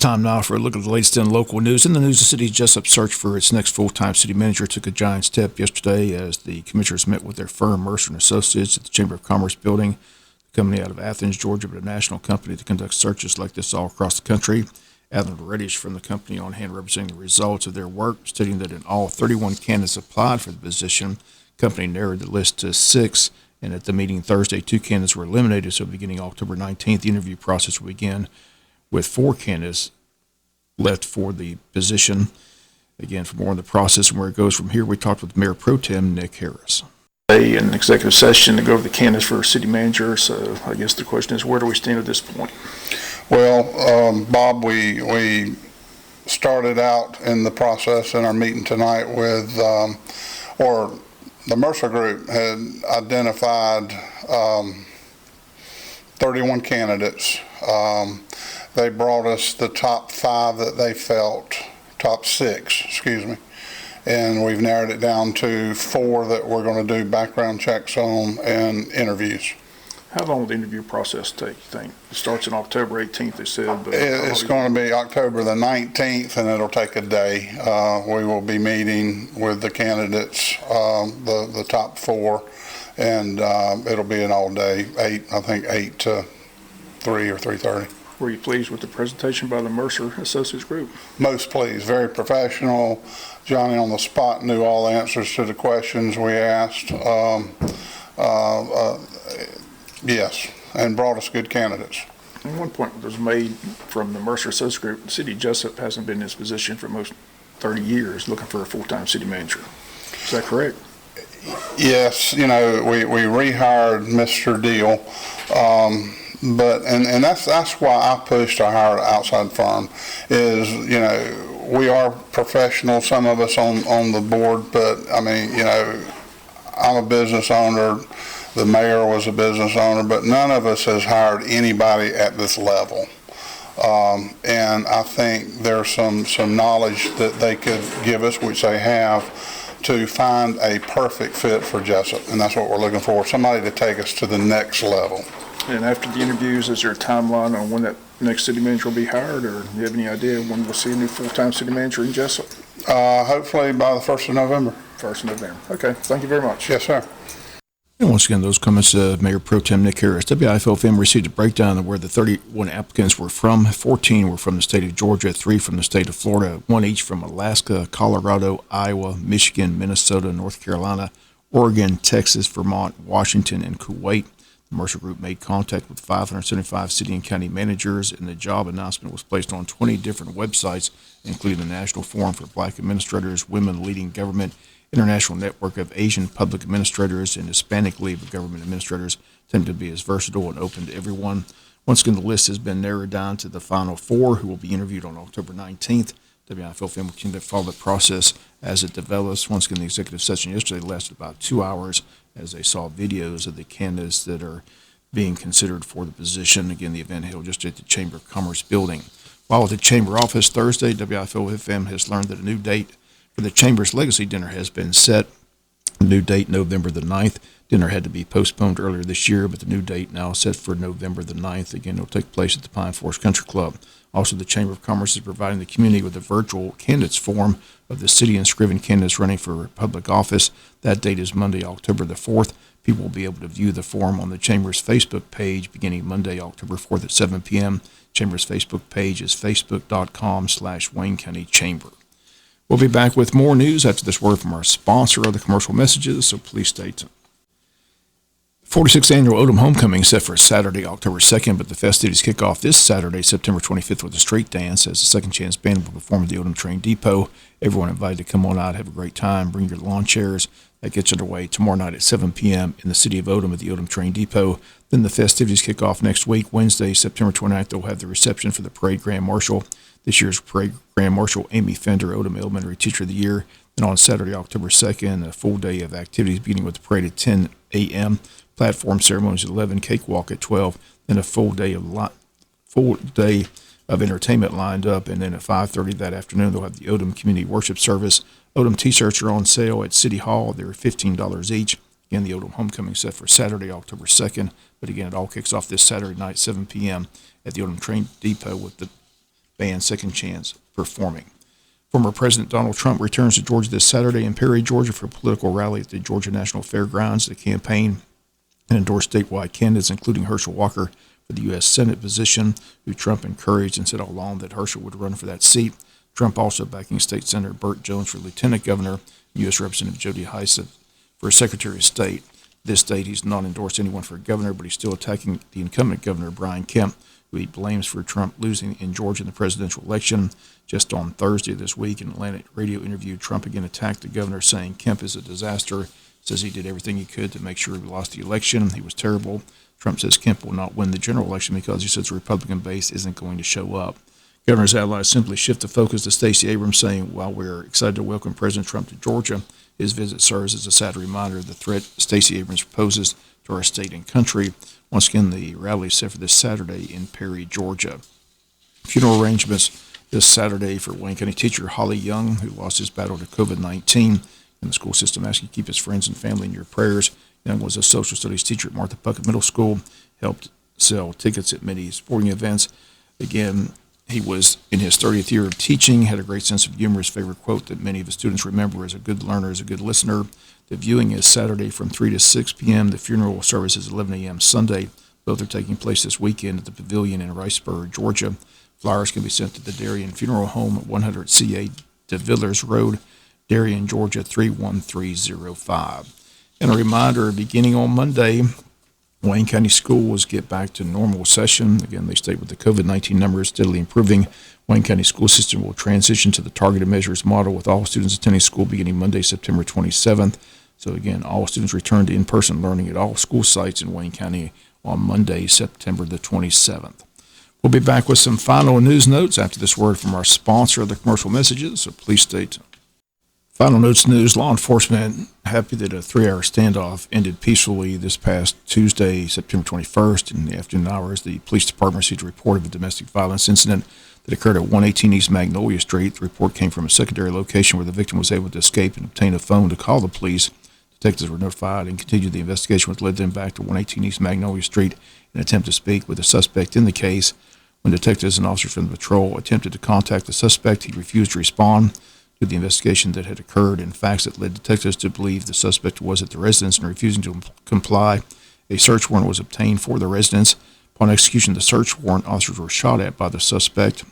time now for a look at the latest in local news. In the news, the city's Jesup search for its next full-time city manager took a giant step yesterday as the commissioners met with their firm, Mercer & Associates, at the Chamber of Commerce building. The company out of Athens, Georgia, but a national company that conducts searches like this all across the country. Adler Reddish from the company on hand representing the results of their work, stating that in all 31 candidates applied for the position. The company narrowed the list to 6, and at the meeting Thursday, 2 candidates were eliminated, so beginning October 19th, the interview process will begin with 4 candidates left for the position. Again, for more on the process and where it goes from here, we talked with Mayor Pro Tem Nick Harris. An executive session to go over the candidates for city manager, so I guess the question is, where do we stand at this point? Well, Bob, we started out in the process in our meeting tonight with, or the Mercer Group had identified 31 candidates. They brought us the top 5 that they felt, top 6, excuse me, and we've narrowed it down to 4 that we're going to do background checks on and interviews. How long will the interview process take, you think? It starts on October 18th, they said. But it's going to be October the 19th, and it'll take a day. We will be meeting with the candidates, the top 4, and it'll be an all-day, 8 to 3 or 3:30. Were you pleased with the presentation by the Mercer Associates Group? Most pleased. Very professional. Johnny on the spot knew all the answers to the questions we asked. Yes, and brought us good candidates. And one point was made from the Mercer Associates Group, the city of Jesup hasn't been in this position for most 30 years looking for a full-time city manager. Is that correct? Yes, we rehired Mr. Deal. But that's why I pushed to hire an outside firm is, we are professional, some of us on the board, but I mean, I'm a business owner, the mayor was a business owner, but none of us has hired anybody at this level. And I think there's some knowledge that they could give us, which they have, to find a perfect fit for Jesup, and that's what we're looking for, somebody to take us to the next level. And after the interviews, is there a timeline on when that next city manager will be hired, or do you have any idea when we'll see a new full-time city manager in Jesup? Hopefully by the 1st of November. 1st of November. Okay, thank you very much. Yes, sir. And once again, those comments of Mayor Pro Tem Nick Harris. WIFO received a breakdown of where the 31 applicants were from. 14 were from the state of Georgia, 3 from the state of Florida, 1 each from Alaska, Colorado, Iowa, Michigan, Minnesota, North Carolina, Oregon, Texas, Vermont, Washington, and Kuwait. The Mercer Group made contact with 575 city and county managers, and the job announcement was placed on 20 different websites, including the National Forum for Black Administrators, Women Leading Government, International Network of Asian Public Administrators, and Hispanic League of Government Administrators, tend to be as versatile and open to everyone. Once again, the list has been narrowed down to the final 4 who will be interviewed on October 19th. WIFO will continue to follow the process as it develops. Once again, the executive session yesterday lasted about 2 hours as they saw videos of the candidates that are being considered for the position. Again, the event held just at the Chamber of Commerce building. While at the Chamber office Thursday, WIFO has learned that a new date for the Chamber's Legacy Dinner has been set. The new date, November the 9th. Dinner had to be postponed earlier this year, but the new date now set for November the 9th. Again, it will take place at the Pine Forest Country Club. Also, the Chamber of Commerce is providing the community with a virtual candidates forum of the city inscribing candidates running for public office. That date is Monday, October the 4th. People will be able to view the forum on the Chamber's Facebook page beginning Monday, October 4th at 7 p.m. Chamber's Facebook page is facebook.com/Wayne County Chamber. We'll be back with more news after this word from our sponsor of the commercial messages, so please stay tuned. 46th Annual Odom Homecoming is set for Saturday, October 2nd, but the festivities kick off this Saturday, September 25th, with a street dance as the Second Chance Band will perform at the Odom Train Depot. Everyone invited to come on out, have a great time, bring your lawn chairs. That gets underway tomorrow night at 7 p.m. in the city of Odom at the Odom Train Depot. Then the festivities kick off next week, Wednesday, September 29th. They'll have the reception for the Parade Grand Marshal. This year's Parade Grand Marshal, Amy Fender, Odom Elementary Teacher of the Year. Then on Saturday, October 2nd, a full day of activities beginning with the parade at 10 a.m., platform ceremonies at 11, cakewalk at 12, then a full day of entertainment lined up, and then at 5:30 that afternoon they'll have the Odom Community Worship Service. Odom T-shirts are on sale at City Hall. They're $15 each. Again, the Odom Homecoming set for Saturday, October 2nd, but again, it all kicks off this Saturday night, 7 p.m. at the Odom Train Depot with the band Second Chance performing. Former President Donald Trump returns to Georgia this Saturday in Perry, Georgia for a political rally at the Georgia National Fairgrounds. The campaign and endorsed statewide candidates, including Herschel Walker for the U.S. Senate position, who Trump encouraged and said all along that Herschel would run for that seat. Trump also backing State Senator Burt Jones for Lieutenant Governor, U.S. Representative Jody Hyson for Secretary of State. This state, he's not endorsed anyone for governor, but he's still attacking the incumbent governor, Brian Kemp, who he blames for Trump losing in Georgia in the presidential election. Just on Thursday of this week, in an Atlantic radio interview, Trump again attacked the governor, saying Kemp is a disaster, says he did everything he could to make sure he lost the election. He was terrible. Trump says Kemp will not win the general election because he says the Republican base isn't going to show up. Governor's allies simply shift the focus to Stacey Abrams, saying, while we're excited to welcome President Trump to Georgia, his visit serves as a sad reminder of the threat Stacey Abrams poses to our state and country. Once again, the rally is set for this Saturday in Perry, Georgia. Funeral arrangements this Saturday for Wayne County teacher Holly Young, who lost his battle to COVID-19. And the school system asks you to keep his friends and family in your prayers. Young was a social studies teacher at Martha Puckett Middle School, helped sell tickets at many sporting events. Again, he was in his 30th year of teaching, had a great sense of humor. His favorite quote that many of his students remember: as a good learner, as a good listener. The viewing is Saturday from 3 to 6 p.m. The funeral service is 11 a.m. Sunday. Both are taking place this weekend at the Pavilion in Riceboro, Georgia. Flowers can be sent to the Darien Funeral Home at 100 CA DeVillers Road, Darien, Georgia 31305. And a reminder, beginning on Monday, Wayne County schools get back to normal session. Again, they state with the COVID-19 numbers steadily improving, Wayne County school system will transition to the targeted measures model with all students attending school beginning Monday, September 27th. So again, all students return to in-person learning at all school sites in Wayne County on Monday, September the 27th. We'll be back with some final news notes after this word from our sponsor of the commercial messages, so please stay tuned. Final notes news: law enforcement happy that a 3-hour standoff ended peacefully this past Tuesday, September 21st. In the afternoon hours, the police department received a report of a domestic violence incident that occurred at 118 East Magnolia Street. The report came from a secondary location where the victim was able to escape and obtain a phone to call the police. Detectives were notified and continued the investigation, which led them back to 118 East Magnolia Street in an attempt to speak with the suspect in the case. When detectives and officers from the patrol attempted to contact the suspect, he refused to respond to the investigation that had occurred and facts that led detectives to believe the suspect was at the residence and refusing to comply. A search warrant was obtained for the residence. Upon execution of the search warrant, officers were shot at by the suspect.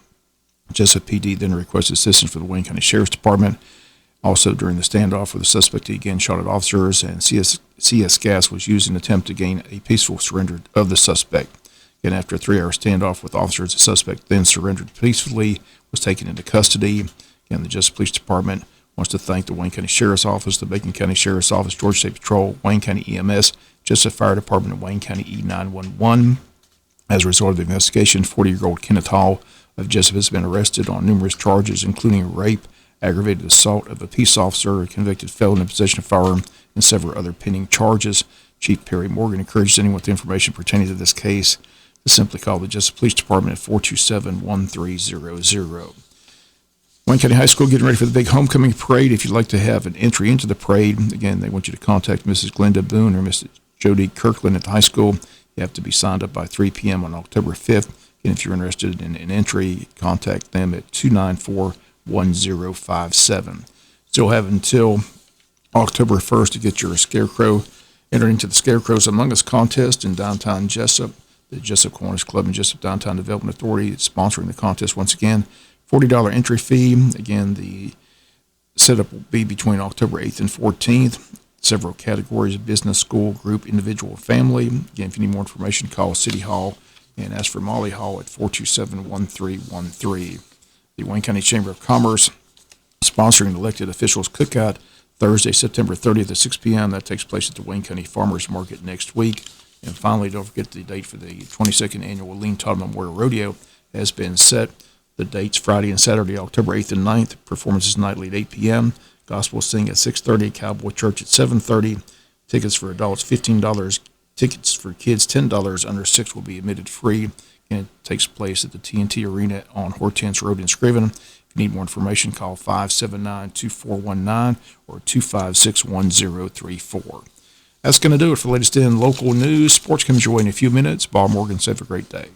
Jesup PD then requested assistance from the Wayne County Sheriff's Department. Also, during the standoff with the suspect, he again shot at officers, and CS gas was used in an attempt to gain a peaceful surrender of the suspect. Again, after a 3-hour standoff with officers, the suspect then surrendered peacefully, was taken into custody. Again, the Jesup Police Department wants to thank the Wayne County Sheriff's Office, the Macon County Sheriff's Office, Georgia State Patrol, Wayne County EMS, Jesup Fire Department, and Wayne County E911. As a result of the investigation, 40-year-old Kenneth Hall of Jesup has been arrested on numerous charges, including rape, aggravated assault of a peace officer, a convicted felon in possession of a firearm, and several other pending charges. Chief Perry Morgan encourages anyone with information pertaining to this case to simply call the Jesup Police Department at 427-1300. Wayne County High School getting ready for the big homecoming parade. If you'd like to have an entry into the parade, again, they want you to contact Mrs. Glenda Boone or Mrs. Jody Kirkland at the high school. You have to be signed up by 3 p.m. on October 5th. And if you're interested in an entry, contact them at 294-1057. Still have until October 1st to get your Scarecrow entered into the Scarecrows Among Us contest in downtown Jesup. The Jesup Kiwanis Club and Jesup Downtown Development Authority is sponsoring the contest once again. $40 entry fee. Again, the setup will be between October 8th and 14th. Several categories: business, school, group, individual, family. Again, if you need more information, call City Hall and ask for Molly Hall at 427-1313. The Wayne County Chamber of Commerce sponsoring an elected officials cookout Thursday, September 30th at 6 p.m. That takes place at the Wayne County Farmers Market next week. And finally, don't forget the date for the 22nd annual Lean Todd Memorial Rodeo has been set. The dates Friday and Saturday, October 8th and 9th. Performances nightly at 8 p.m. Gospel sing at 6:30. Cowboy Church at 7:30. Tickets for adults $15. Tickets for kids $10. Under 6 will be admitted free. And it takes place at the TNT Arena on Hortense Road in Scriven. If you need more information, call 579-2419 or 256-1034. That's going to do it for the latest in local news. Sports comes your way in a few minutes. Bob Morgan, have a great day.